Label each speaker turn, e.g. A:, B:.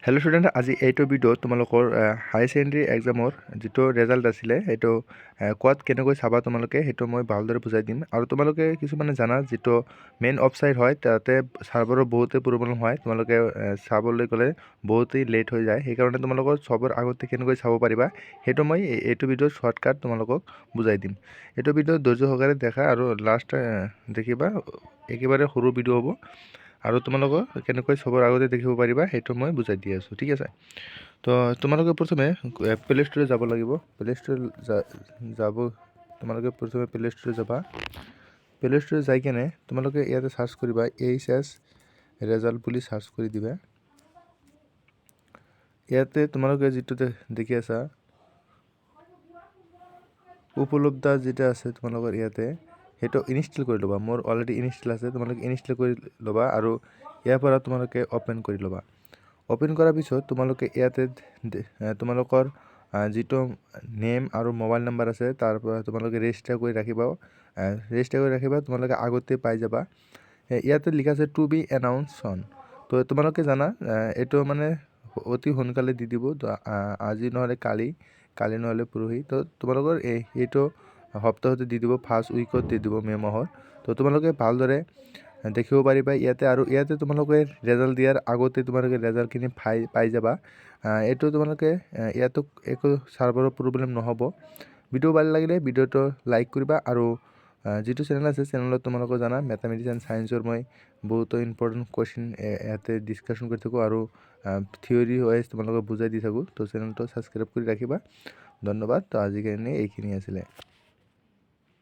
A: Hello' student, আজি এইটো ভিডিঅ'ত তোমালোকৰ হাই ছেকেণ্ডেৰী এক্সামৰ যিটো ৰেজাল্ট আছিলে সেইটো ক'ত কেনেকৈ চাবা তোমালোকে সেইটো মই ভালদৰে বুজাই দিম। আৰু তোমালোকে কিছুমানে জানা যিটো মেইন ৱেবছাইট হয় তাতে ছাৰ্ভাৰৰ বহুতেই প্ৰব্লেম হয়, তোমালোকে চাবলৈ গ'লে বহুতেই লেট হৈ যায়। সেইকাৰণে তোমালোকৰ চবৰ আগতে কেনেকৈ চাব পাৰিবা সেইটো মই এইটো ভিডিঅ'ত শ্বৰ্টকাট তোমালোকক বুজাই দিম। এইটো ভিডিঅ'ত ধৈৰ্য সহকাৰে দেখা আৰু লাষ্ট দেখিবা, একেবাৰে সৰু ভিডিঅ' হ'ব আৰু তোমালোকক কেনেকৈ চবৰ আগতে দেখিব পাৰিবা সেইটো মই বুজাই দি আছোঁ, ঠিক আছে। তো তোমালোকে প্ৰথমে প্লে ষ্ট'ৰে যাব লাগিব। প্লে ষ্ট'ৰ তোমালোকে প্ৰথমে প্লে ষ্ট'ৰে যাবা। প্লে ষ্ট'ৰে যাই কেনে তোমালোকে ইয়াতে চাৰ্চ কৰিবা HS ৰেজাল্ট বুলি চাৰ্চ কৰি দিবা। ইয়াতে তোমালোকে যিটো দেখি আছা উপলব্ধ যেটা আছে তোমালোকৰ ইয়াতে সেইটো ইনষ্টল কৰি ল'বা। মোৰ অলৰেডি ইনষ্টল আছে, তোমালোকে ইনষ্টল কৰি ল'বা আৰু ইয়াৰ পৰা তোমালোকে অ'পেন কৰি ল'বা। অ'পেন কৰাৰ পিছত তোমালোকে ইয়াতে তোমালোকৰ যিটো নেম আৰু মোবাইল নাম্বাৰ আছে তাৰ পৰা তোমালোকে ৰেজিষ্টাৰ কৰি ৰাখিবা। তোমালোকে আগতে পাই যাবা। ইয়াতে লিখা আছে টু বি এনাউন্স অন। তো তোমালোকে জানা এইটো মানে অতি সোনকালে দি দিব, আজি নহ'লে কালি নহ'লে পৰহি। তো তোমালোকৰ এইটো সপ্তাহতে দি দিব, ফাৰ্ষ্ট উইকত দি দিব মে' মাহৰ। তো তোমালোকে ভালদৰে দেখিব পাৰিবা ইয়াতে। আৰু ইয়াতে তোমালোকে ৰেজাল্ট দিয়াৰ আগতে তোমালোকে ৰেজাল্টখিনি পাই যাবা। এইটো তোমালোকে ইয়াতো একো ছাৰ্ভাৰৰ প্ৰব্লেম নহ'ব। ভিডিঅ' ভাল লাগিলে ভিডিঅ'টো লাইক কৰিবা আৰু যিটো চেনেল আছে চেনেলত তোমালোকে জানা মেথামেটিক্স এণ্ড ছায়েন্সৰ মই বহুতো ইম্পৰ্টেণ্ট কুৱেশ্যন ইয়াতে ডিছকাশ্যন কৰি থাকোঁ আৰু থিয়ৰী ৱাইজ তোমালোকক বুজাই দি থাকোঁ। তো চেনেলটো ছাবস্ক্ৰাইব কৰি ৰাখিবা। ধন্যবাদ। তো আজিৰ কাৰণে এইখিনি আছিলে।